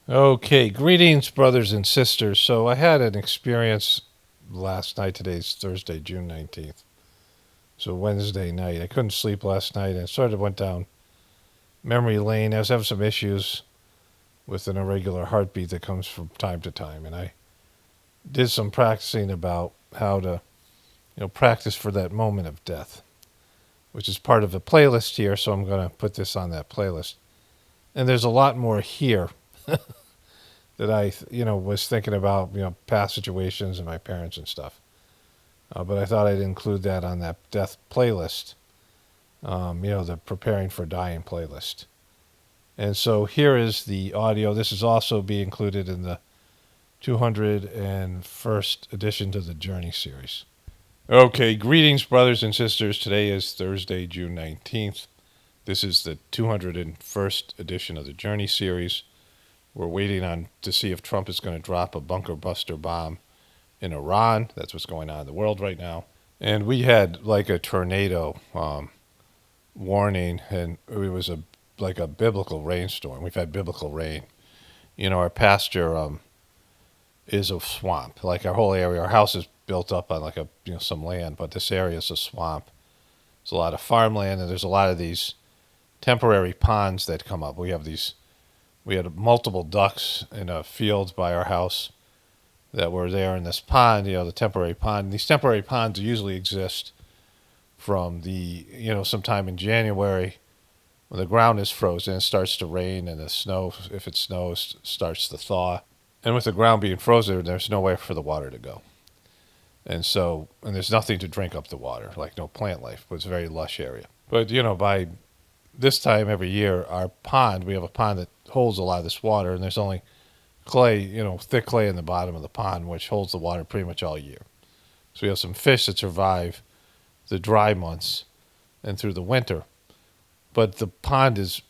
Okay, greetings, brothers and sisters. So I had an experience last night. Today's Thursday, June 19th. So Wednesday night. I couldn't sleep last night and sort of went down memory lane. I was having some issues with an irregular heartbeat that comes from time to time. And I did some practicing about how to, practice for that moment of death, which is part of the playlist here. So I'm going to put this on that playlist. And there's a lot more here that I, was thinking about, past situations and my parents and stuff. But I thought I'd include that on that death playlist, the Preparing for Dying playlist. And so here is the audio. This is also be included in the 201st edition to the Journey series. Okay, greetings, brothers and sisters. Today is Thursday, June 19th. This is the 201st edition of the Journey series. We're waiting on to see if Trump is going to drop a bunker buster bomb in Iran. That's what's going on in the world right now. And we had like a tornado warning, and it was like a biblical rainstorm. We've had biblical rain. Our pasture is a swamp. Like our whole area, our house is built up on like some land, but this area is a swamp. There's a lot of farmland, and there's a lot of these temporary ponds that come up. We had multiple ducks in a field by our house that were there in this pond, the temporary pond. These temporary ponds usually exist from sometime in January when the ground is frozen, it starts to rain, and the snow, if it snows, starts to thaw. And with the ground being frozen, there's nowhere for the water to go. And there's nothing to drink up the water, like no plant life, but it's a very lush area. But, by this time every year, we have a pond that holds a lot of this water, and there's only clay, thick clay in the bottom of the pond, which holds the water pretty much all year. So we have some fish that survive the dry months and through the winter. But the pond is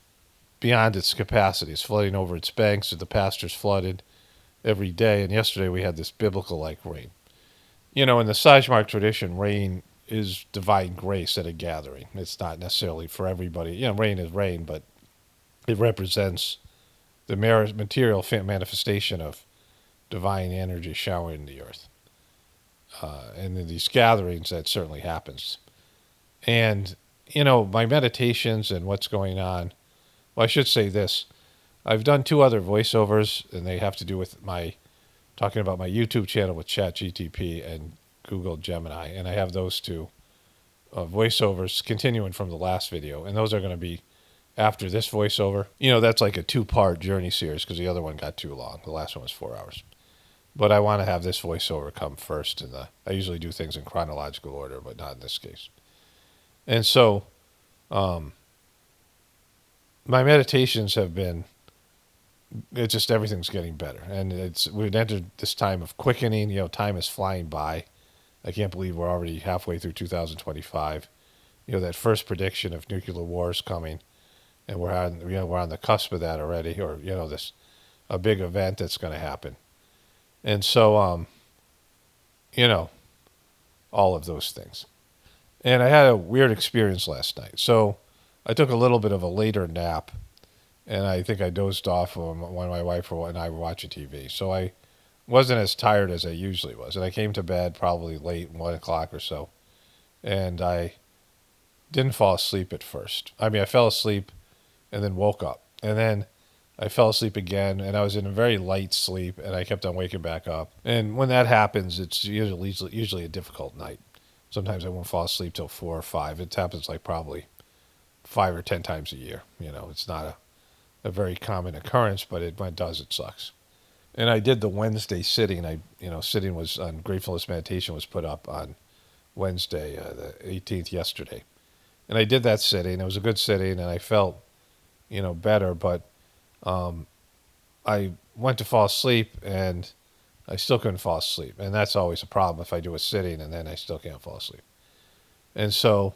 beyond its capacity. It's flooding over its banks, and the pasture's flooded every day. And yesterday we had this biblical-like rain. In the Sahaj Marg tradition, rain is divine grace at a gathering. It's not necessarily for everybody. Rain is rain, but it represents the material manifestation of divine energy showering the earth. And in these gatherings, that certainly happens. And, my meditations and what's going on, well, I should say this. I've done 2 other voiceovers, and they have to do with talking about my YouTube channel with ChatGTP and Google Gemini. And I have those 2 voiceovers continuing from the last video. And those are going to be after this voiceover. That's like a 2-part journey series because the other one got too long. The last one was 4 hours. But I want to have this voiceover come first. I usually do things in chronological order, but not in this case. And so my meditations have been, it's just everything's getting better. And we've entered this time of quickening. Time is flying by. I can't believe we're already halfway through 2025. That first prediction of nuclear wars coming. And we're on the cusp of that already, or a big event that's going to happen, and so all of those things. And I had a weird experience last night. So I took a little bit of a later nap, and I think I dozed off when my wife and I were watching TV. So I wasn't as tired as I usually was, and I came to bed probably late, 1:00 or so, and I didn't fall asleep at first. I mean, I fell asleep and then woke up. And then I fell asleep again, and I was in a very light sleep, and I kept on waking back up. And when that happens, it's usually a difficult night. Sometimes I won't fall asleep till 4 or 5. It happens like probably 5 or 10 times a year. It's not a very common occurrence, but when it does, it sucks. And I did the Wednesday sitting. Sitting was on Gratefulness meditation was put up on Wednesday, the 18th, yesterday. And I did that sitting. It was a good sitting, and I felt better, but I went to fall asleep, and I still couldn't fall asleep. And that's always a problem if I do a sitting and then I still can't fall asleep. And so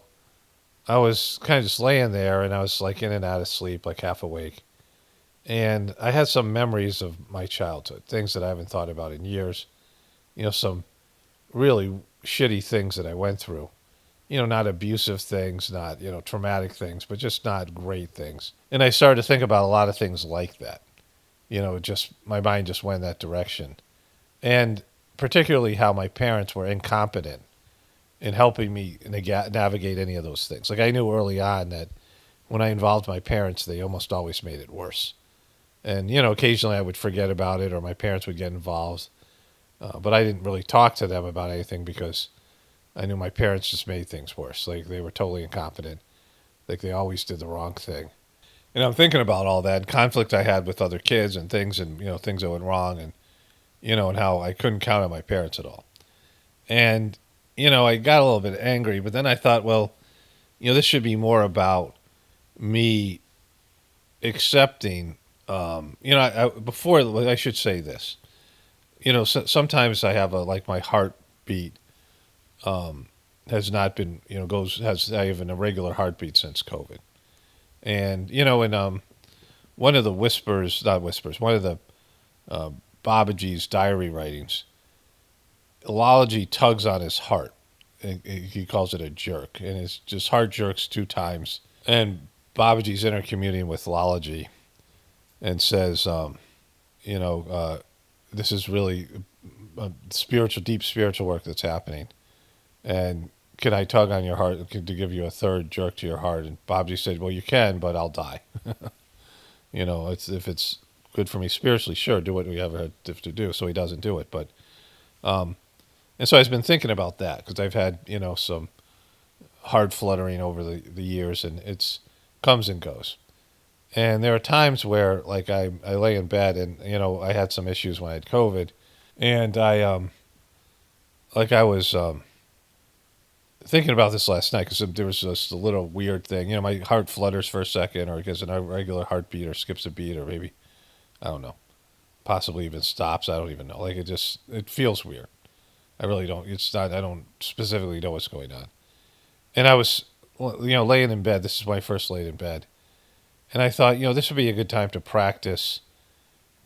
I was kind of just laying there, and I was like in and out of sleep, like half awake. And I had some memories of my childhood, things that I haven't thought about in years. Some really shitty things that I went through. Not abusive things, not, traumatic things, but just not great things. And I started to think about a lot of things like that. just my mind just went in that direction. And particularly how my parents were incompetent in helping me navigate any of those things. Like I knew early on that when I involved my parents, they almost always made it worse. And, occasionally I would forget about it or my parents would get involved. But I didn't really talk to them about anything because I knew my parents just made things worse. Like they were totally incompetent. Like they always did the wrong thing. And I'm thinking about all that conflict I had with other kids and things things that went wrong and how I couldn't count on my parents at all. And, I got a little bit angry, but then I thought, well, this should be more about me accepting, before I should say this, sometimes I have my heartbeat, has not been, I have an irregular heartbeat since COVID. And, one of the one of the, Babaji's diary writings, Lalaji tugs on his heart. He calls it a jerk, and it's just heart jerks 2 times. And Babaji's intercommuning with Lalaji and says, this is really deep spiritual work that's happening. And can I tug on your heart to give you a third jerk to your heart? And Babaji said, well, you can, but I'll die. If it's good for me spiritually, sure, do what we ever have to do. So he doesn't do it. But, and so I've been thinking about that because I've had, some heart fluttering over the years, and it's comes and goes. And there are times where, like, I lay in bed and, I had some issues when I had COVID. And I was thinking about this last night because there was just a little weird thing. My heart flutters for a second or gets an irregular heartbeat or skips a beat or maybe, I don't know, possibly even stops. I don't even know. Like, it feels weird. I really don't. I don't specifically know what's going on. And I was, laying in bed. This is when I first laid in bed. And I thought, this would be a good time to practice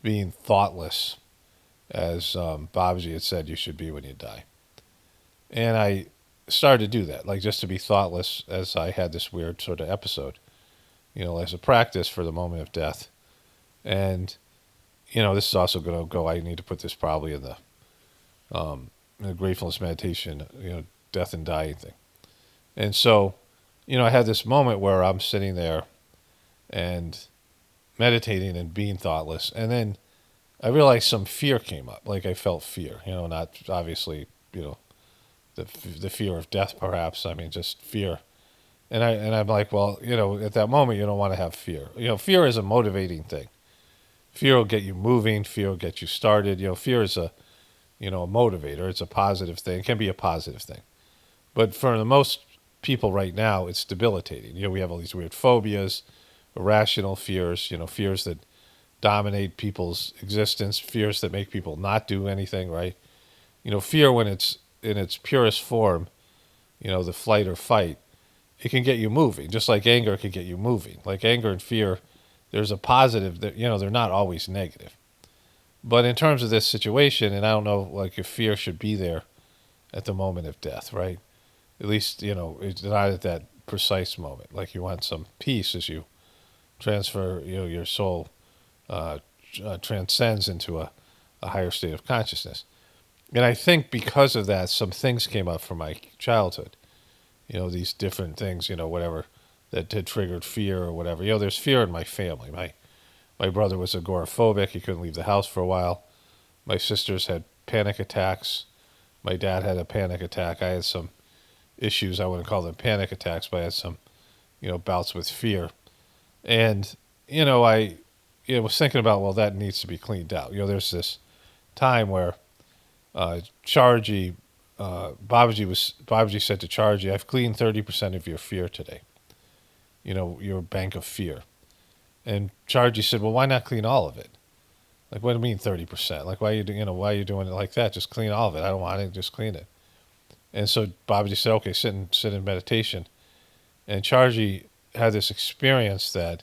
being thoughtless, as Babaji had said you should be when you die. And I started to do that, like just to be thoughtless as I had this weird sort of episode, as a practice for the moment of death. And, this is also going to go, I need to put this probably in the gratefulness meditation, death and dying thing. And so, I had this moment where I'm sitting there and meditating and being thoughtless. And then I realized some fear came up. Like I felt fear, not obviously, the fear of death, perhaps. I mean, just fear. And I'm like, well, at that moment, you don't want to have fear. Fear is a motivating thing. Fear will get you moving. Fear will get you started. Fear is a motivator. It's a positive thing. It can be a positive thing. But for the most people right now, it's debilitating. We have all these weird phobias, irrational fears, fears that dominate people's existence, fears that make people not do anything, right? Fear when it's in its purest form, the flight or fight, it can get you moving, just like anger can get you moving. Like anger and fear, there's a positive that, they're not always negative. But in terms of this situation, and I don't know, like if fear should be there at the moment of death, right? At least, it's not at that precise moment. Like you want some peace as you transfer, your soul transcends into a higher state of consciousness. And I think because of that, some things came up from my childhood. These different things, whatever, that had triggered fear or whatever. There's fear in my family. My brother was agoraphobic. He couldn't leave the house for a while. My sisters had panic attacks. My dad had a panic attack. I had some issues. I wouldn't call them panic attacks, but I had some, bouts with fear. And, I was thinking about, well, that needs to be cleaned out. There's this time where Babaji said to Charji, I've cleaned 30% of your fear today. Your bank of fear. And Charji said, well, why not clean all of it? Like, what do you mean 30%? Like, why are you doing it like that? Just clean all of it. I don't want it. Just clean it. And so Babaji said, okay, sit in meditation. And Charji had this experience that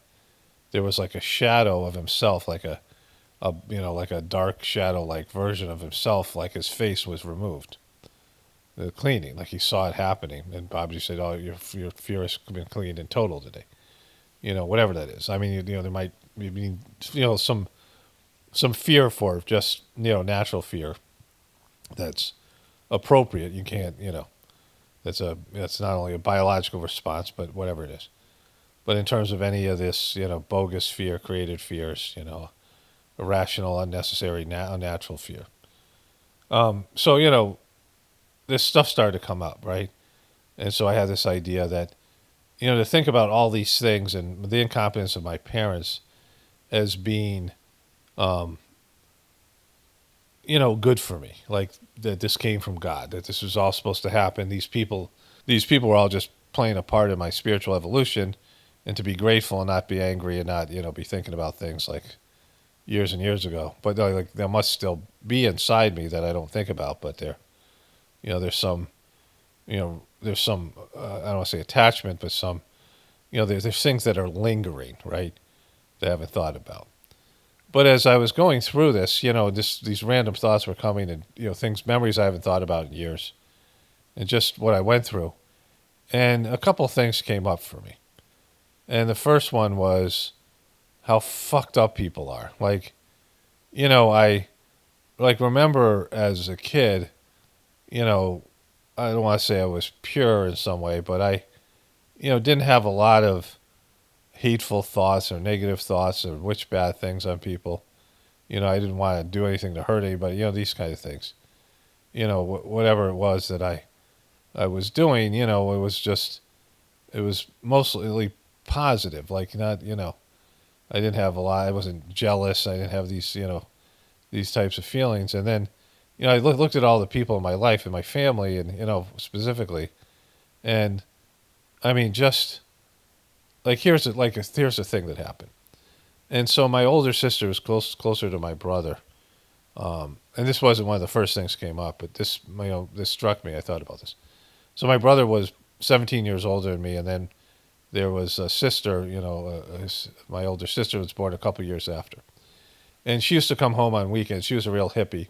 there was like a shadow of himself, like a dark shadow like version of himself, like his face was removed. The cleaning, like he saw it happening. And Babaji said, oh, your fear has been cleaned in total today. Whatever that is. I mean, there might be, some some fear for just, natural fear that's appropriate. You can't, that's not only a biological response, but whatever it is. But in terms of any of this, bogus fear, created fears, irrational, unnecessary, unnatural fear. So, this stuff started to come up, right? And so I had this idea that, to think about all these things and the incompetence of my parents as being, um, good for me. Like that this came from God, that this was all supposed to happen. These people were all just playing a part in my spiritual evolution, and to be grateful and not be angry and not, be thinking about things like years and years ago. But like there must still be inside me that I don't think about. But there's some, there's some, I don't want to say attachment, but some, there's things that are lingering, right? That I haven't thought about. But as I was going through this, these random thoughts were coming, and things, memories I haven't thought about in years, and just what I went through. And a couple of things came up for me. And the first one was how fucked up people are. Like, I like remember as a kid, you know, I don't want to say I was pure in some way, but I, didn't have a lot of hateful thoughts or negative thoughts or wish bad things on people. I didn't want to do anything to hurt anybody, these kind of things. Whatever it was that I was doing, it was mostly positive. Like, not, I didn't have a lot, I wasn't jealous. I didn't have these, these types of feelings. And then, I looked at all the people in my life and my family and, specifically. And I mean, just like, here's the thing that happened. And so my older sister was closer to my brother. And this wasn't one of the first things that came up, but this struck me. I thought about this. So my brother was 17 years older than me, and then there was a sister. My older sister was born a couple years after, and she used to come home on weekends. She was a real hippie.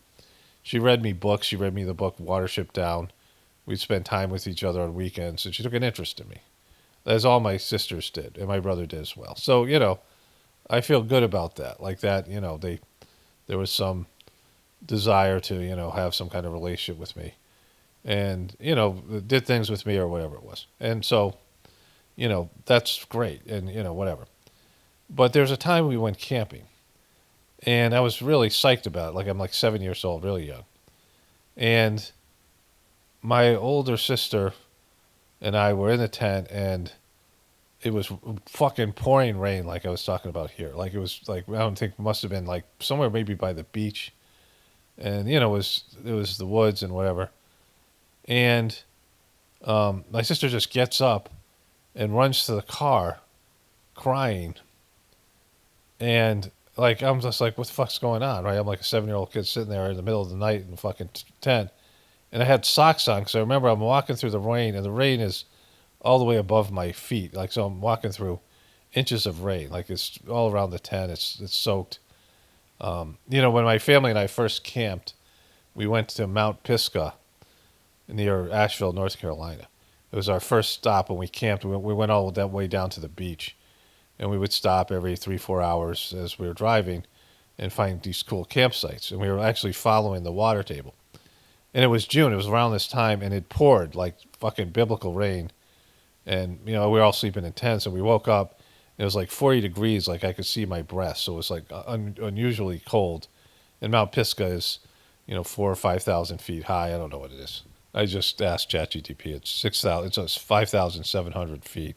She read me books. She read me the book Watership Down. We'd spend time with each other on weekends, and she took an interest in me, as all my sisters did, and my brother did as well. So I feel good about that. Like that, there was some desire to have some kind of relationship with me, and did things with me or whatever it was. And so that's great, and whatever. But there's a time we went camping, and I was really psyched about it. Like, I'm like 7 years old, really young, and my older sister and I were in the tent, and it was fucking pouring rain, like I was talking about here. Like, it was like, I don't think, it must have been like somewhere maybe by the beach, and it was the woods and whatever. And my sister just gets up and runs to the car, crying. And like, I'm just like, what the fuck's going on, right? I'm like a 7-year-old kid sitting there in the middle of the night in the fucking tent, and I had socks on because I remember I'm walking through the rain, and the rain is all the way above my feet. Like, so I'm walking through inches of rain, like it's all around the tent. It's soaked. When my family and I first camped, we went to Mount Pisgah near Asheville, North Carolina. It was our first stop when we camped. We went all that way down to the beach, and we would stop every 3-4 hours as we were driving and find these cool campsites. And we were actually following the water table. And it was June. It was around this time, and it poured like fucking biblical rain. And we were all sleeping in tents, and we woke up. And it was like 40 degrees, like I could see my breath. So it was like unusually cold. And Mount Pisgah is, 4,000 or 5,000 feet high. I don't know what it is. I just asked ChatGPT. It's 6,000. It's 5,700 feet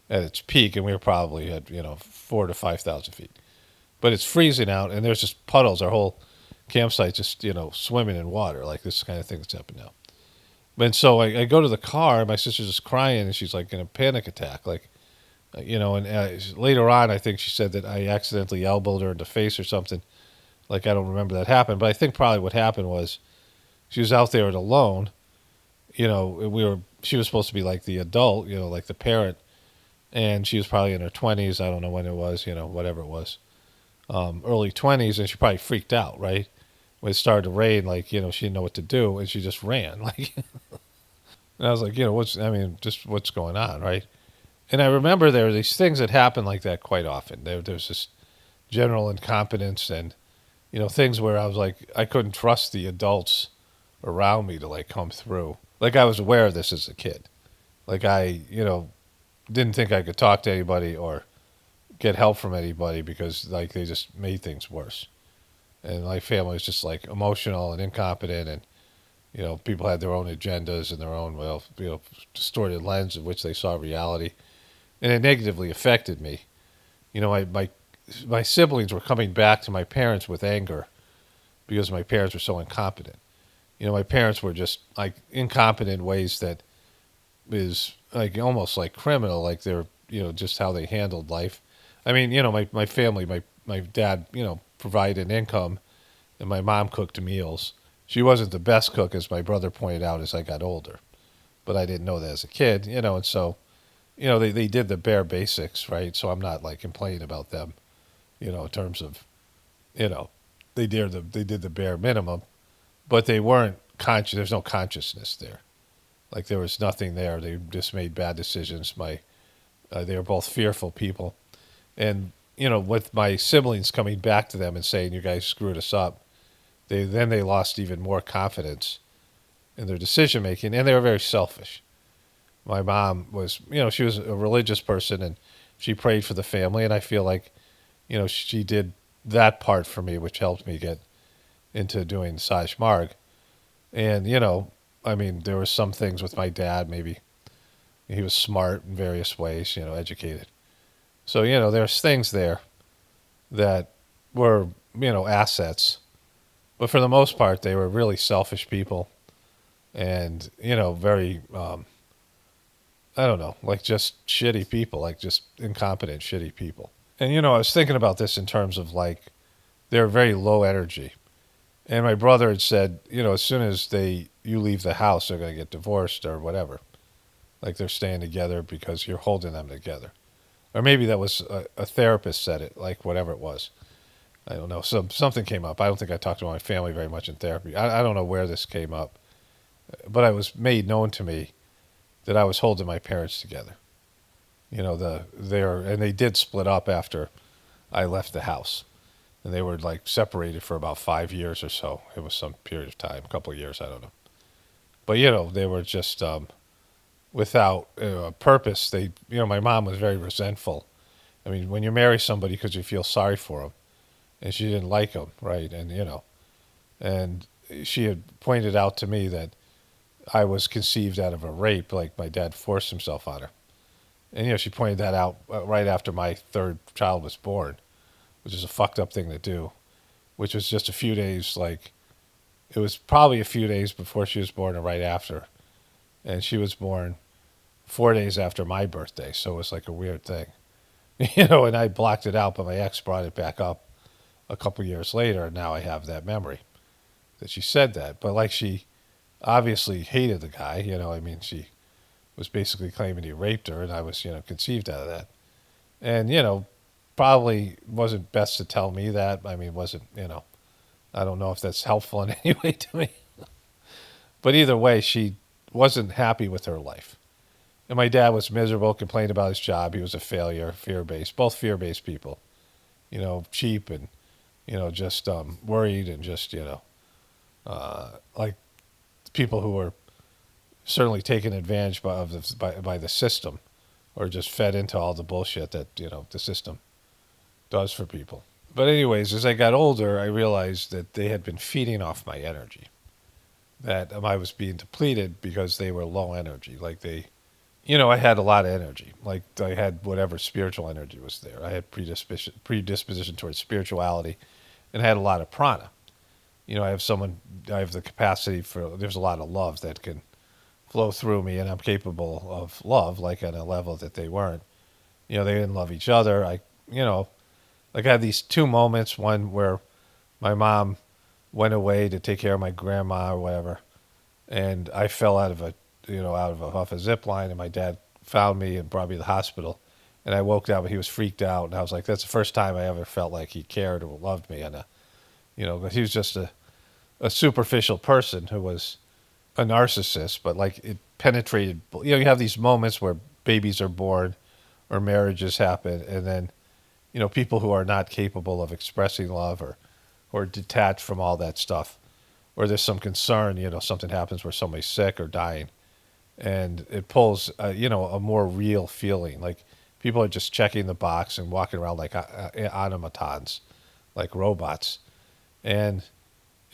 at its peak, and we were probably at 4,000 to 5,000 feet. But it's freezing out, and there's just puddles. Our whole campsite just swimming in water, like this kind of thing that's happened now. And so I go to the car, and my sister's just crying, and she's like in a panic attack, like And later on, I think she said that I accidentally elbowed her in the face or something. Like, I don't remember that happened, but I think probably what happened was she was out there alone. She was supposed to be like the adult, like the parent, and she was probably in her 20s. I don't know when it was, whatever it was, early 20s, and she probably freaked out, right? When it started to rain, like, she didn't know what to do, and she just ran, like. And I was like, what's going on, right? And I remember there were these things that happen like that quite often. There's this general incompetence, and things where I was like, I couldn't trust the adults around me to like come through. Like I was aware of this as a kid. Like I, didn't think I could talk to anybody or get help from anybody because like they just made things worse. And my family was just like emotional and incompetent, and people had their own agendas and their own distorted lens in which they saw reality, and it negatively affected me. My siblings were coming back to my parents with anger because my parents were so incompetent. My parents were just like incompetent in ways that is like almost like criminal, like they're just how they handled life. I mean, my family, my dad, provided income, and my mom cooked meals. She wasn't the best cook, as my brother pointed out, as I got older, but I didn't know that as a kid, and so they did the bare basics, right? So I'm not like complaining about them, in terms of you know they did the bare minimum, but they weren't conscious. There's no consciousness there. Like there was nothing there. They just made bad decisions. They were both fearful people, and with my siblings coming back to them and saying, "You guys screwed us up," they lost even more confidence in their decision making, and they were very selfish. My mom was, she was a religious person, and she prayed for the family, and I feel like, she did that part for me, which helped me get into doing Sahaj Marg. And I mean, there were some things with my dad. Maybe he was smart in various ways, educated. So there's things there that were assets, but for the most part, they were really selfish people, and very I don't know, like just shitty people, like just incompetent, shitty people. And I was thinking about this in terms of like they're very low energy. And my brother had said, as soon as you leave the house, they're going to get divorced or whatever. Like they're staying together because you're holding them together. Or maybe that was a therapist said it, like whatever it was. I don't know. Something came up. I don't think I talked to my family very much in therapy. I don't know where this came up, but it was made known to me that I was holding my parents together. And they did split up after I left the house, and they were like separated for about 5 years or so. It was some period of time, a couple of years, I don't know. But they were just without a purpose. My mom was very resentful. I mean, when you marry somebody because you feel sorry for them, and she didn't like them, right? And she had pointed out to me that I was conceived out of a rape, like my dad forced himself on her. And, she pointed that out right after my third child was born, which is a fucked up thing to do, which was just a few days, like, it was probably a few days before she was born or right after. And she was born 4 days after my birthday, so it was like a weird thing. And I blocked it out, but my ex brought it back up a couple years later, and now I have that memory that she said that. But, like, she obviously hated the guy, I mean, she was basically claiming he raped her, and I was, conceived out of that. And, probably wasn't best to tell me that. I mean, wasn't, I don't know if that's helpful in any way to me. But either way, she wasn't happy with her life. And my dad was miserable, complained about his job. He was a failure, fear-based, both fear-based people, cheap and, just worried and just, like people who were certainly taken advantage by the system, or just fed into all the bullshit that the system does for people. But anyways, as I got older, I realized that they had been feeding off my energy, that I was being depleted because they were low energy. Like I had a lot of energy. Like I had whatever spiritual energy was there. I had predisposition towards spirituality, and I had a lot of prana. I have the capacity there's a lot of love that can flow through me, and I'm capable of love, like at a level that they weren't. They didn't love each other. Like I had these two moments, one where my mom went away to take care of my grandma or whatever, and I fell off a zip line, and my dad found me and brought me to the hospital, and I woke up and he was freaked out, and I was like, that's the first time I ever felt like he cared or loved me, and but he was just a superficial person who was a narcissist, but like it penetrated. You have these moments where babies are born or marriages happen, and then people who are not capable of expressing love or or detached from all that stuff, or there's some concern, something happens where somebody's sick or dying, and it pulls, a more real feeling. Like people are just checking the box and walking around like automatons, like robots, and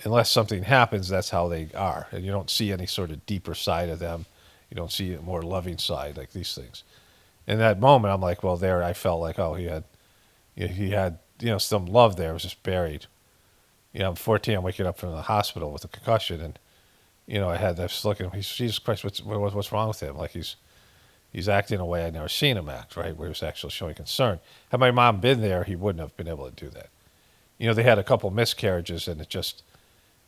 unless something happens, that's how they are, and you don't see any sort of deeper side of them. You don't see a more loving side, like these things. In that moment, I'm like, well, there, I felt like, oh, he had, some love there. It was just buried. I'm 14. I'm waking up from the hospital with a concussion, and I was looking. Jesus Christ, what's wrong with him? Like he's acting in a way I'd never seen him act, right? Where he was actually showing concern. Had my mom been there, he wouldn't have been able to do that. They had a couple miscarriages, and it just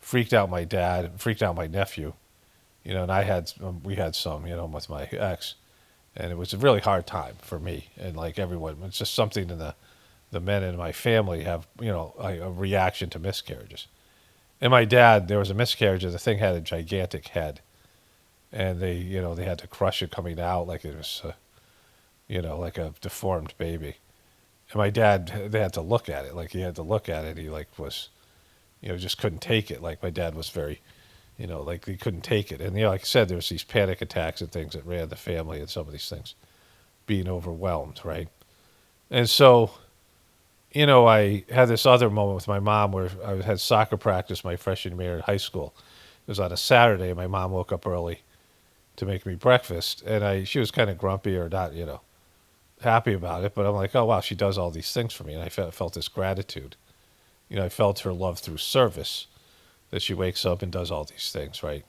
freaked out my dad, freaked out my nephew. And we had some, with my ex, and it was a really hard time for me and like everyone. It's just something in the men in my family have, a reaction to miscarriages. And my dad, there was a miscarriage, and the thing had a gigantic head, and they had to crush it coming out like it was, like a deformed baby. And my dad, they had to look at it, like he had to look at it. He like was, just couldn't take it. Like my dad was very, like he couldn't take it. And like I said, there was these panic attacks and things that ran the family, and some of these things being overwhelmed, right? And so, I had this other moment with my mom where I had soccer practice my freshman year in high school. It was on a Saturday. My mom woke up early to make me breakfast, and she was kind of grumpy or not, happy about it. But I'm like, oh wow, she does all these things for me, and I felt this gratitude. I felt her love through service, that she wakes up and does all these things, right?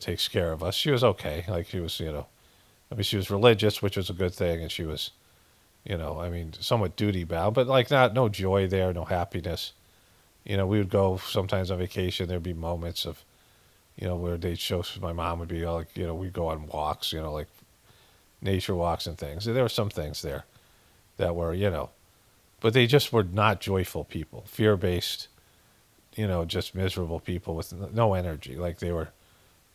Takes care of us. She was okay. Like she was, she was religious, which was a good thing, and she was, somewhat duty bound, but like no joy there, no happiness. We would go sometimes on vacation. There'd be moments of, where they'd show, my mom would be like, we'd go on walks, like nature walks and things. There were some things there that were, but they just were not joyful people, fear-based, just miserable people with no energy. Like the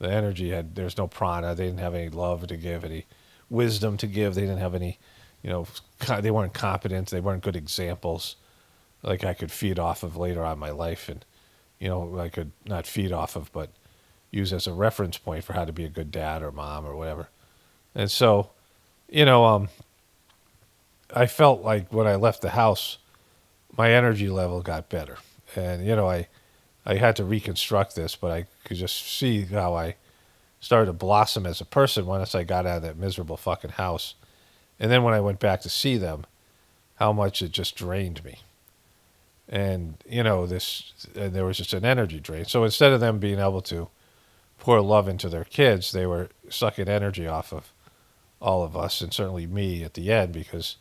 energy there's no prana. They didn't have any love to give, any wisdom to give. They didn't have any, they weren't competent. They weren't good examples. Like I could feed off of later on in my life, and, I could not feed off of, but use as a reference point for how to be a good dad or mom or whatever. And so, I felt like when I left the house, my energy level got better. And, I had to reconstruct this, but I could just see how I started to blossom as a person once I got out of that miserable fucking house. And then when I went back to see them, how much it just drained me. And, and there was just an energy drain. So instead of them being able to pour love into their kids, they were sucking energy off of all of us, and certainly me at the end, because,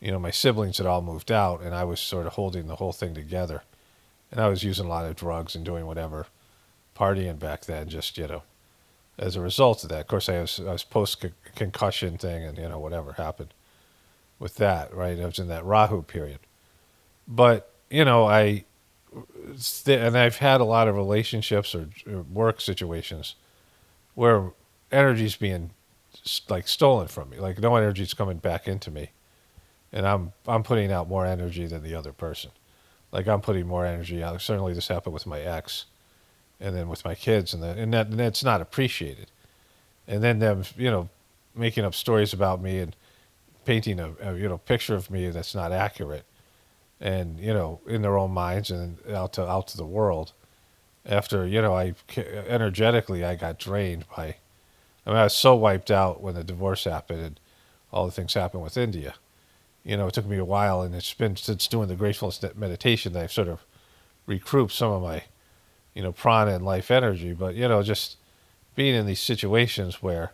my siblings had all moved out, and I was sort of holding the whole thing together. And I was using a lot of drugs and doing whatever, partying back then, just, as a result of that. Of course, I was post-concussion thing, and, whatever happened with that, right? I was in that Rahu period. But, and I've had a lot of relationships or work situations where energy's being like stolen from me. Like no energy's coming back into me. And I'm putting out more energy than the other person. Like I'm putting more energy out. Certainly this happened with my ex, and then with my kids, and that's not appreciated. And then them, making up stories about me and painting a picture of me that's not accurate, and in their own minds and out to the world. After energetically I got drained by. I was so wiped out when the divorce happened and all the things happened with India. It took me a while, and it's been since doing the Gratefulness meditation that I've sort of recouped some of my, prana and life energy. But, just being in these situations where,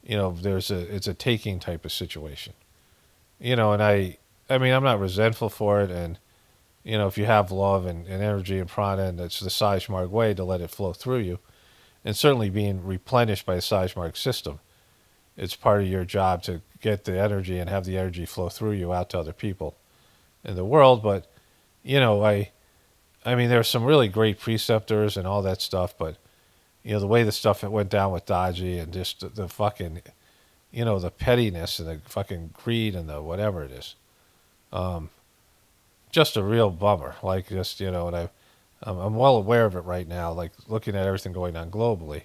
it's a taking type of situation. And I'm not resentful for it. And, if you have love and energy and prana, and it's the Sahaj Marg way to let it flow through you, and certainly being replenished by the Sahaj Marg system, it's part of your job to get the energy and have the energy flow through you out to other people in the world. But, there's some really great preceptors and all that stuff, but, the way the stuff that went down with Daji and just the fucking, the pettiness and the fucking greed and the whatever it is, just a real bummer. Like, just, and I'm well aware of it right now, like looking at everything going on globally.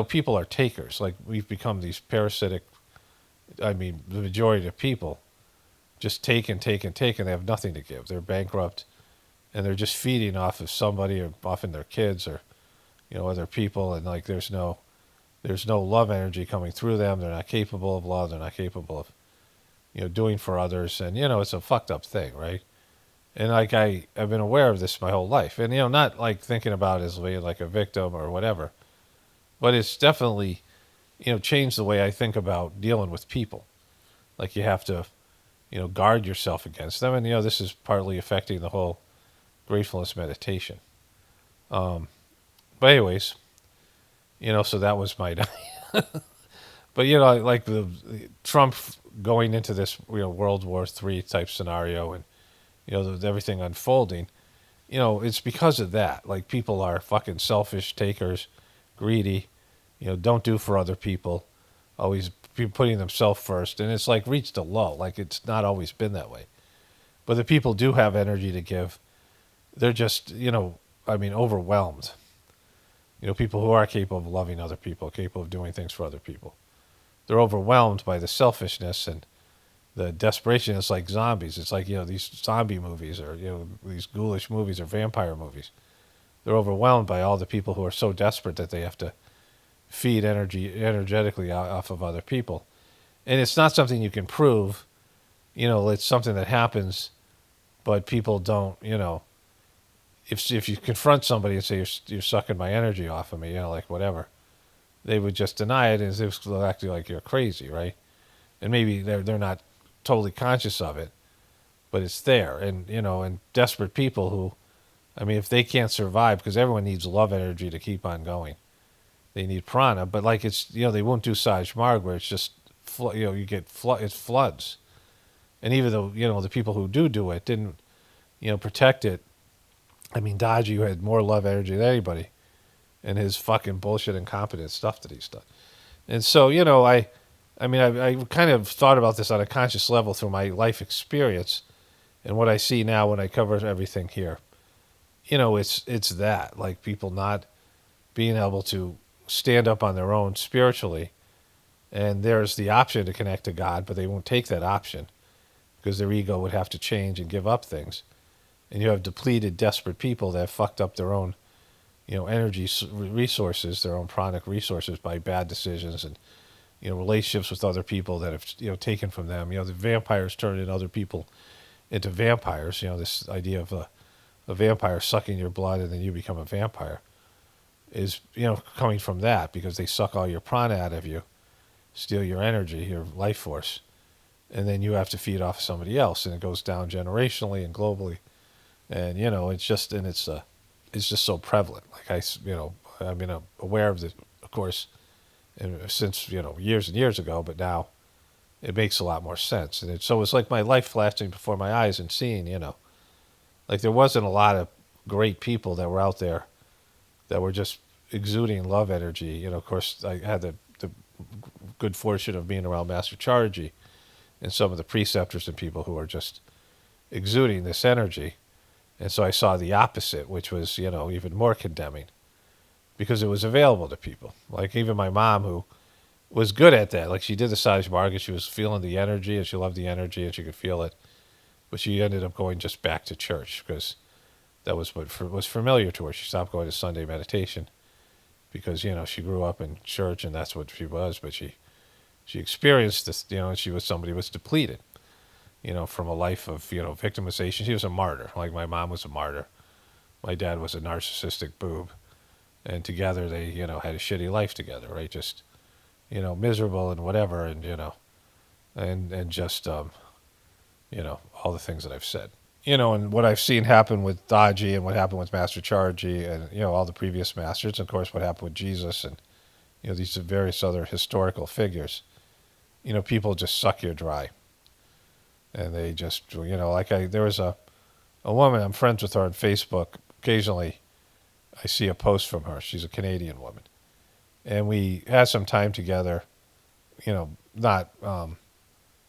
People are takers. Like, we've become these parasitic, I mean, the majority of people just take and take and take, and they have nothing to give. They're bankrupt, and they're just feeding off of somebody, or often their kids, or, other people, and like there's no love energy coming through them. They're not capable of love. They're not capable of, doing for others. And, it's a fucked up thing, right? And like I've been aware of this my whole life. And, not like thinking about it as being like a victim or whatever, but it's definitely, changed the way I think about dealing with people. Like, you have to, guard yourself against them. And, this is partly affecting the whole gratefulness meditation. But anyways, so that was my But like the Trump going into this World War III type scenario, and everything unfolding, it's because of that. Like, people are fucking selfish takers, greedy, don't do for other people, always be putting themselves first, and it's like reached a low. Like, it's not always been that way, but the people do have energy to give. They're just overwhelmed. People who are capable of loving other people, capable of doing things for other people. They're overwhelmed by the selfishness and the desperation. It's like zombies. It's like, these zombie movies, or, these ghoulish movies, or vampire movies. They're overwhelmed by all the people who are so desperate that they have to feed energetically off of other people. And it's not something you can prove. It's something that happens, but people don't, if you confront somebody and say, you're sucking my energy off of me, like whatever, they would just deny it, and they'll act like you're crazy, right? And maybe they're not totally conscious of it, but it's there. And, and desperate people who, if they can't survive, because everyone needs love energy to keep on going. They need prana, but like, it's, they won't do Sahaj Marg, where it's just, you get it floods. And even though, the people who do it didn't, protect it. Daji, who had more love energy than anybody, and his fucking bullshit incompetent stuff that he's done. And so, I kind of thought about this on a conscious level through my life experience, and what I see now when I cover everything here. It's that, like, people not being able to stand up on their own spiritually, and there's the option to connect to God, but they won't take that option because their ego would have to change and give up things. And you have depleted, desperate people that have fucked up their own, energy resources, their own pranic resources, by bad decisions and, relationships with other people that have, taken from them. The vampires turn in other people into vampires. This idea of a vampire sucking your blood and then you become a vampire is, coming from that, because they suck all your prana out of you, steal your energy, your life force, and then you have to feed off somebody else, and it goes down generationally and globally. And, it's just just so prevalent. Like, I've been aware of this, of course, since, years and years ago, but now it makes a lot more sense. And so it's like my life flashing before my eyes and seeing, like, there wasn't a lot of great people that were out there that were just exuding love energy. Of course, I had the good fortune of being around Master Charji and some of the preceptors and people who are just exuding this energy. And so I saw the opposite, which was, even more condemning, because it was available to people. Like, even my mom, who was good at that. Like, she did the Sahaj Marg, and she was feeling the energy, and she loved the energy, and she could feel it. But she ended up going just back to church, because that was what was familiar to her. She stopped going to Sunday meditation because, she grew up in church, and that's what she was. But she experienced this, and she was somebody who was depleted, from a life of, victimization. She was a martyr. Like, my mom was a martyr. My dad was a narcissistic boob. And together they, had a shitty life together, right? Just, miserable and whatever, and, and just, all the things that I've said. And what I've seen happen with Daji, and what happened with Master Charji, and, all the previous masters, and of course what happened with Jesus, and, these various other historical figures. People just suck you dry. And they just, there was a woman, I'm friends with her on Facebook. Occasionally I see a post from her. She's a Canadian woman. And we had some time together,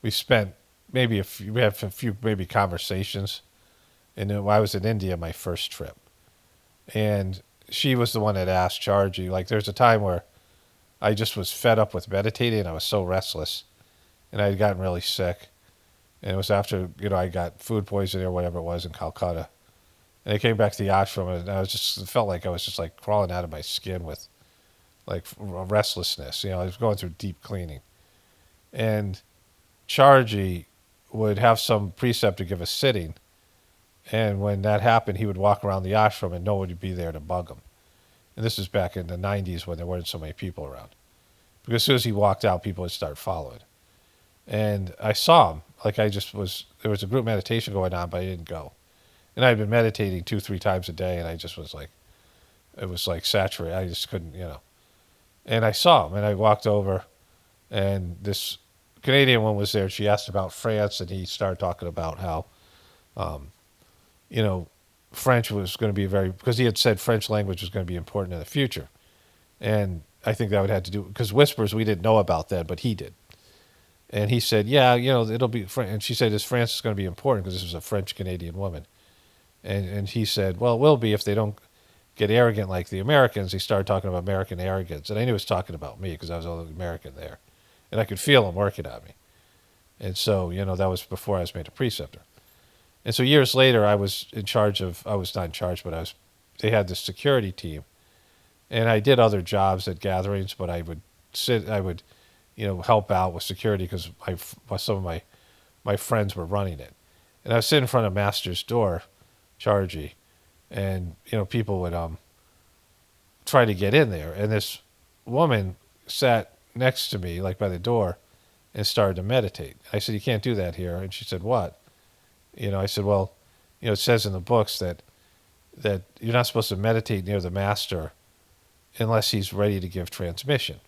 we spent we had a few maybe conversations, And I was in India my first trip. And she was the one that asked Chargy. Like, there's a time where I just was fed up with meditating. I was so restless. And I had gotten really sick. And it was after, I got food poisoning or whatever it was in Calcutta. And I came back to the ashram, and I was just felt like I was just like crawling out of my skin with like restlessness. I was going through deep cleaning. And Chargy would have some preceptor give a sitting. And when that happened, he would walk around the ashram and no one would be there to bug him. And this was back in the 90s when there weren't so many people around. Because as soon as he walked out, people would start following. And I saw him. Like there was a group meditation going on, but I didn't go. And I'd been meditating 2-3 times a day, and I just was like, it was like saturated. I just couldn't, And I saw him, and I walked over, and this Canadian one was there. She asked about France, and he started talking about how, French was going to be because he had said French language was going to be important in the future. And I think that would have to do, because Whispers, we didn't know about that, but he did. And he said, yeah, it'll be, and she said, France is going to be important because this was a French-Canadian woman. And he said, well, it will be if they don't get arrogant like the Americans. He started talking about American arrogance. And I knew he was talking about me because I was the only American there. And I could feel him working on me. And so, that was before I was made a preceptor. And so years later, I was not in charge, but they had this security team. And I did other jobs at gatherings, but I would help out with security because some of my friends were running it. And I was sitting in front of Master's door, Chargy, and people would try to get in there, and this woman sat next to me, like by the door, and started to meditate. I said, "You can't do that here." And she said, "What?" I said, "Well, it says in the books that you're not supposed to meditate near the master unless he's ready to give transmission."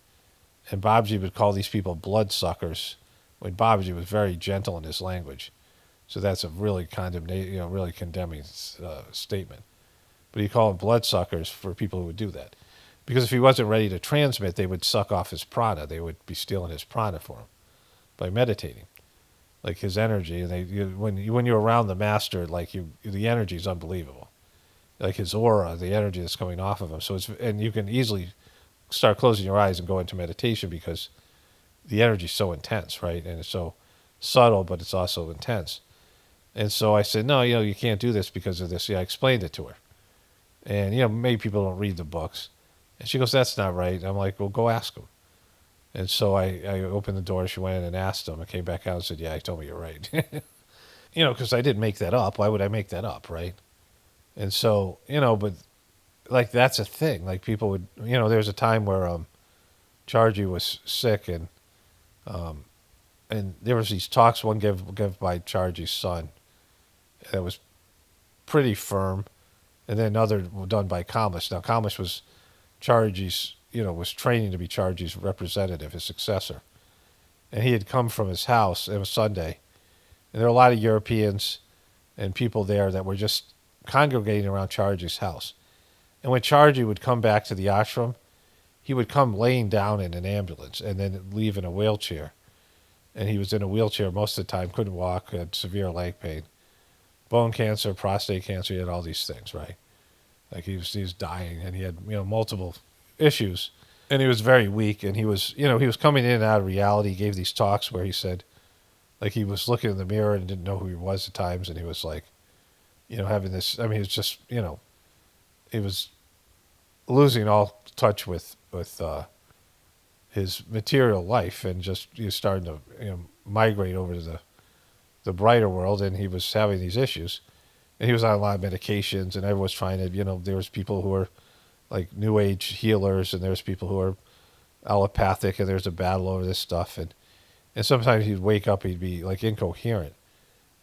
And Babaji would call these people bloodsuckers when Babaji was very gentle in his language. So that's a really really condemning statement. But he called them bloodsuckers for people who would do that. Because if he wasn't ready to transmit, they would suck off his prana. They would be stealing his prana for him by meditating, like his energy. And when you're around the master, the energy is unbelievable. Like his aura, the energy that's coming off of him. And you can easily start closing your eyes and go into meditation because the energy is so intense, right? And it's so subtle, but it's also intense. And so I said, no, you can't do this because of this. I explained it to her. And, maybe people don't read the books. And she goes, that's not right. And I'm like, well, go ask them. And so I opened the door. She went in and asked them. I came back out and said, yeah, he told me you're right. Because I didn't make that up. Why would I make that up, right? And so, but that's a thing. Like people would, there was a time where Chargy was sick and there was these talks one gave by Chargy's son that was pretty firm, and then another done by Kamlesh. Now Kamlesh was Chargy's, was training to be Chargy's representative, his successor. And he had come from his house, it was Sunday, and there were a lot of Europeans and people there that were just congregating around Chargy's house. And when Chargy would come back to the ashram, he would come laying down in an ambulance and then leave in a wheelchair. And he was in a wheelchair most of the time, couldn't walk, had severe leg pain, bone cancer, prostate cancer, he had all these things, right? Like he was dying, and he had, multiple issues. And he was very weak, and he was coming in and out of reality. He gave these talks where he said, like he was looking in the mirror and didn't know who he was at times, and he was like, having this, it's just, he was losing all touch with his material life, and just he was starting to migrate over to the brighter world, and he was having these issues, and he was on a lot of medications, and everyone was trying to, there was people who were like new age healers, and there's people who are allopathic, and there's a battle over this stuff, and sometimes he'd wake up, he'd be like incoherent.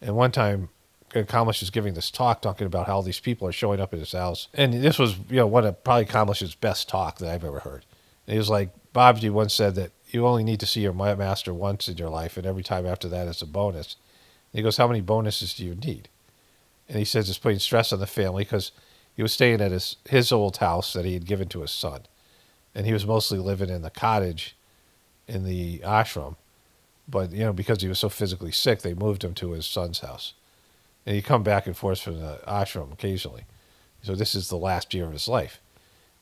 And one time Kamlesh was giving this talk talking about how these people are showing up at his house, and this was one of probably Kamlesh's best talk that I've ever heard. And he was like, Babaji once said that you only need to see your master once in your life, and every time after that is a bonus. And he goes, how many bonuses do you need? And he says it's putting stress on the family because he was staying at his old house that he had given to his son. And he was mostly living in the cottage in the ashram. But, because he was so physically sick, they moved him to his son's house. and he'd come back and forth from the ashram occasionally. So this is the last year of his life.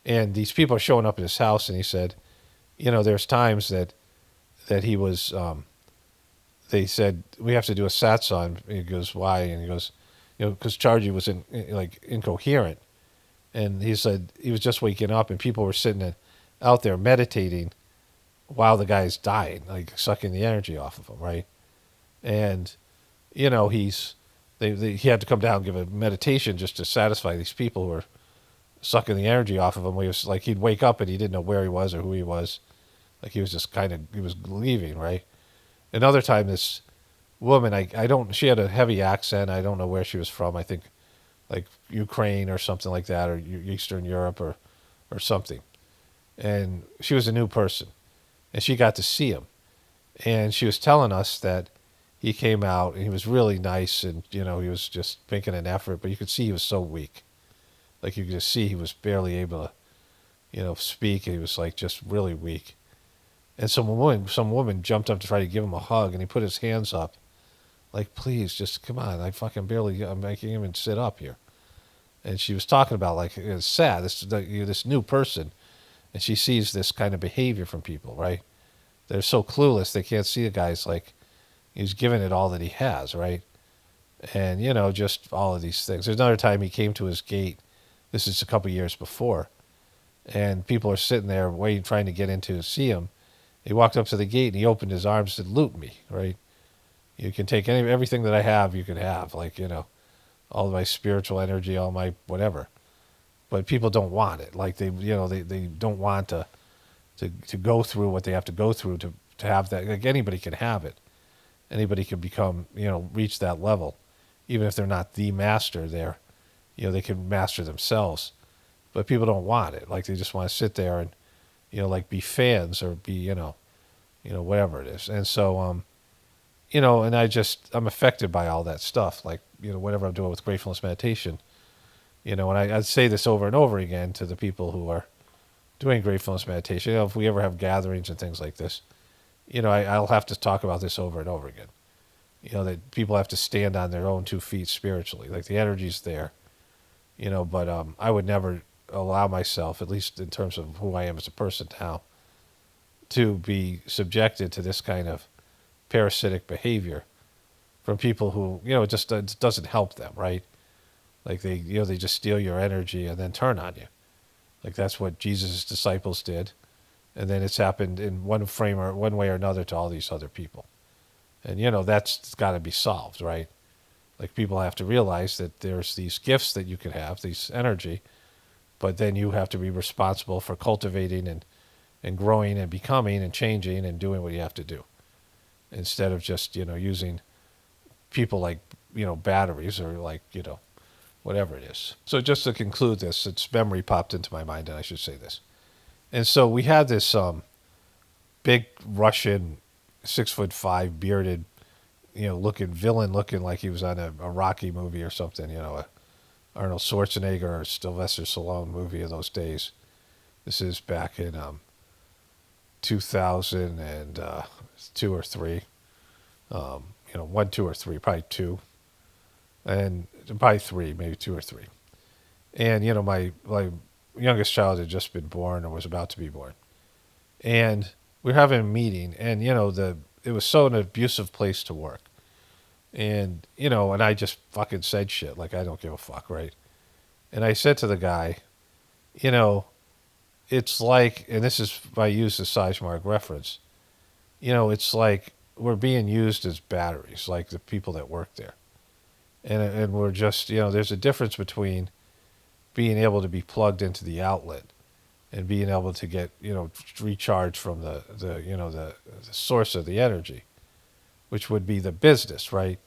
And these people are showing up at his house, and he said, there's times that he was, they said, we have to do a satsang. And he goes, why? And he goes, because Charji was incoherent. And he said he was just waking up, and people were sitting out there meditating while the guy's dying, like sucking the energy off of him, right? And, he had to come down and give a meditation just to satisfy these people who were sucking the energy off of him. He was like, he'd wake up and he didn't know where he was or who he was. Like he was just he was leaving, right? Another time, this woman, she had a heavy accent. I don't know where she was from. I think like Ukraine or something like that, or Eastern Europe or something. And she was a new person, and she got to see him. And she was telling us that he came out and he was really nice, and he was just making an effort, but you could see he was so weak. Like you could just see he was barely able to, speak, and he was like just really weak. And some woman jumped up to try to give him a hug, and he put his hands up, like, please, just come on. I'm making him sit up here. And she was talking about, like, it's sad, this new person, and she sees this kind of behavior from people, right? They're so clueless, they can't see the guy's like, he's giving it all that he has, right? And, just all of these things. There's another time he came to his gate. This is a couple years before. And people are sitting there waiting, trying to get in to see him. He walked up to the gate and he opened his arms and said, loot me, right? You can take everything that I have, you can have. Like, all of my spiritual energy, all my whatever. But people don't want it. Like they don't want to go through what they have to go through to have that. Like anybody can have it. Anybody can become, reach that level. Even if they're not the master there, they can master themselves. But people don't want it. Like they just want to sit there and, like be fans or be, whatever it is. And so, and I'm affected by all that stuff. Like, whatever I'm doing with gratefulness meditation, and I'd say this over and over again to the people who are doing gratefulness meditation. If we ever have gatherings and things like this, I'll have to talk about this over and over again. That people have to stand on their own 2 feet spiritually. Like the energy's there, but I would never allow myself, at least in terms of who I am as a person now, to be subjected to this kind of parasitic behavior from people who, it just doesn't help them, right? Like they just steal your energy and then turn on you. Like that's what Jesus' disciples did. And then it's happened in one way or another to all these other people. And, that's got to be solved, right? Like people have to realize that there's these gifts that you can have, these energy, but then you have to be responsible for cultivating and growing and becoming and changing and doing what you have to do. Instead of just, using people like, batteries or like, whatever it is. So just to conclude this, its memory popped into my mind, and I should say this. And so we had this big Russian 6'5" bearded, looking villain, looking like he was on a Rocky movie or something, a Arnold Schwarzenegger or Sylvester Stallone movie of those days. This is back in 2002 or 3. 1, 2, or 3, probably 2. And probably 3, maybe 2 or 3. And, my youngest child had just been born or was about to be born. And we were having a meeting, and, it was so an abusive place to work. And, and I just fucking said shit, like I don't give a fuck, right? And I said to the guy, it's like, and this is, I use the Sahaj Marg reference, it's like we're being used as batteries, like the people that work there. And we're just, there's a difference between being able to be plugged into the outlet and being able to get, recharged from the source of the energy, which would be the business, right?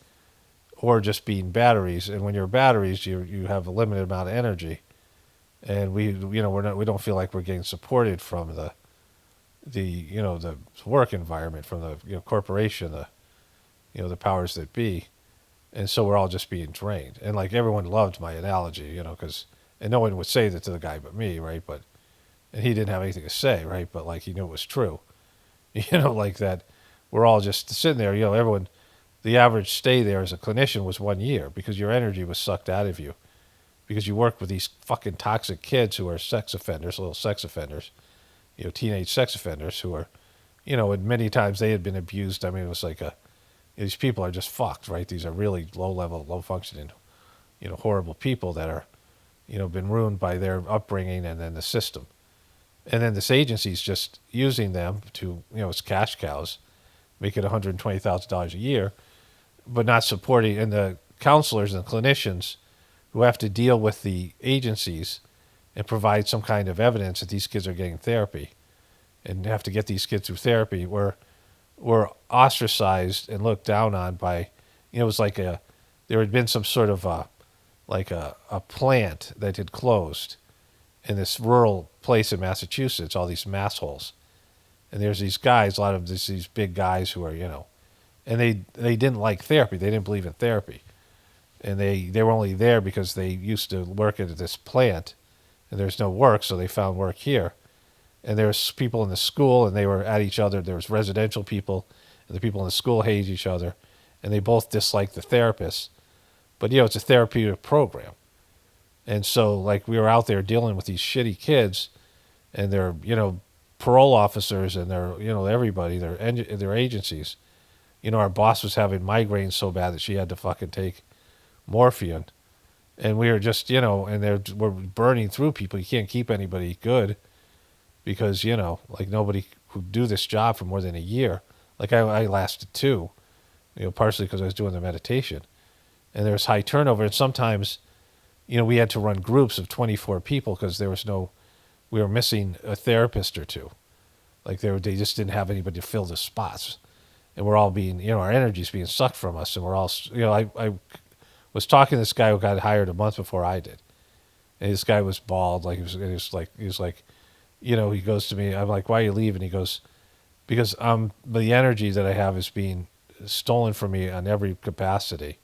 Or just being batteries. And when you're batteries, you have a limited amount of energy, and we don't feel like we're getting supported from the work environment, from the corporation, the powers that be. And so we're all just being drained. And like everyone loved my analogy, and no one would say that to the guy but me, right? And he didn't have anything to say, right? But like he knew it was true, like that we're all just sitting there, everyone, the average stay there as a clinician was 1 year because your energy was sucked out of you because you work with these fucking toxic kids who are sex offenders, little sex offenders, teenage sex offenders who are, and many times they had been abused. I mean, it was like these people are just fucked, right? These are really low level, low functioning, horrible people that are, been ruined by their upbringing and then the system. And then this agency's just using them to, as cash cows, making $120,000 a year, but not supporting, and the counselors and clinicians who have to deal with the agencies and provide some kind of evidence that these kids are getting therapy and have to get these kids through therapy were ostracized and looked down on by, it was like there had been some sort of a plant that had closed in this rural place in Massachusetts, all these mass holes. And there's these guys, a lot of these big guys who are, and they didn't like therapy. They didn't believe in therapy. And they were only there because they used to work at this plant and there's no work, so they found work here. And there's people in the school and they were at each other. There was residential people and the people in the school hated each other and they both disliked the therapists. But, it's a therapeutic program. And so, like, we were out there dealing with these shitty kids and they're, parole officers and they're, everybody, their agencies. Our boss was having migraines so bad that she had to fucking take morphine. And we were just, and we're burning through people. You can't keep anybody good because, like nobody could do this job for more than a year. Like I lasted 2, partially because I was doing the meditation. And there was high turnover. And sometimes, we had to run groups of 24 people because we were missing a therapist or 2. Like they just didn't have anybody to fill the spots. And we're all being, our energy's being sucked from us. And we're all, I was talking to this guy who got hired a month before I did. And this guy was bald. Like, he was like, he goes to me, I'm like, why are you leaving? He goes, because the energy that I have is being stolen from me on every capacity.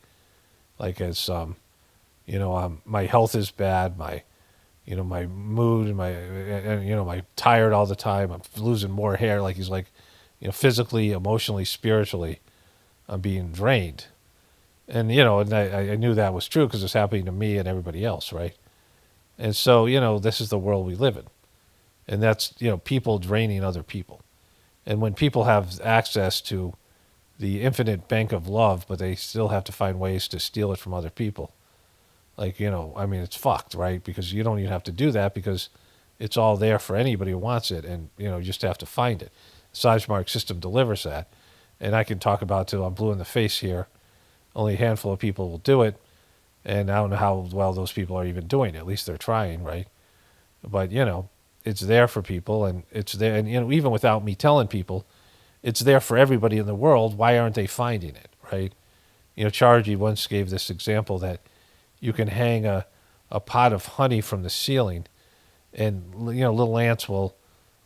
Like it's, my health is bad. My mood and my tired all the time. I'm losing more hair. Like he's like, physically, emotionally, spiritually, I'm being drained. And, and I knew that was true because it's happening to me and everybody else, right? And so, this is the world we live in. And that's, people draining other people. And when people have access to the infinite bank of love, but they still have to find ways to steal it from other people, like, it's fucked, right? Because you don't even have to do that because it's all there for anybody who wants it. And, you just have to find it. Sahaj Marg system delivers that. And I can talk about it till I'm blue in the face here. Only a handful of people will do it. And I don't know how well those people are even doing it. At least they're trying, right? But, it's there for people and it's there. And, even without me telling people, it's there for everybody in the world. Why aren't they finding it, right? Charji once gave this example that you can hang a pot of honey from the ceiling and, little ants will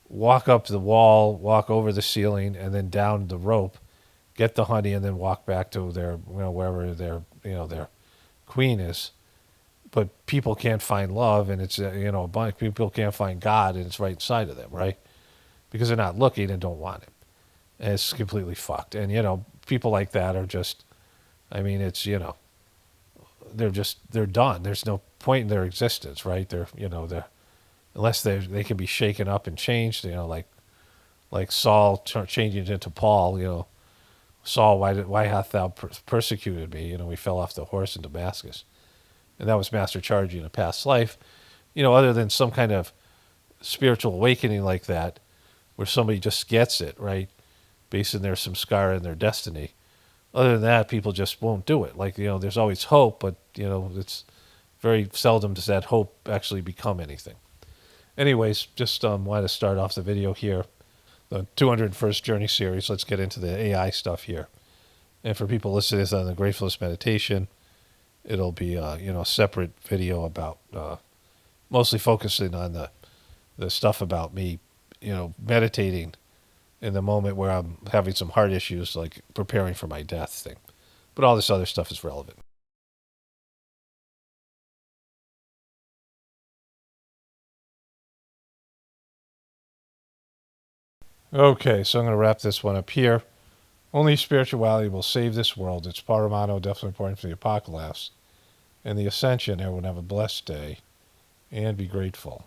walk up the wall, walk over the ceiling, and then down the rope, get the honey, and then walk back to their, wherever their queen is. But people can't find love, and it's, a bunch of people can't find God, and it's right inside of them, right? Because they're not looking and don't want it. And it's completely fucked. And, people like that are just, it's, they're done. There's no point in their existence, right? They're, unless they can be shaken up and changed, like Saul changing into Paul, Saul, why hast thou persecuted me? We fell off the horse in Damascus. And that was Master Chargy in a past life. Other than some kind of spiritual awakening like that, where somebody just gets it, right? Based on their samskara and their destiny. Other than that, people just won't do it. Like, there's always hope, but, it's very seldom does that hope actually become anything. Anyways, just wanted to start off the video here. The 201st Journey series. Let's get into the AI stuff here. And for people listening to this on the Gratefullness meditation, it'll be a separate video about mostly focusing on the stuff about me, meditating in the moment where I'm having some heart issues, like preparing for my death thing. But all this other stuff is relevant. Okay, so I'm going to wrap this one up here. Only spirituality will save this world. It's paramount, definitely important for the Apocalaughs and the Ascension. Everyone have a blessed day and be grateful.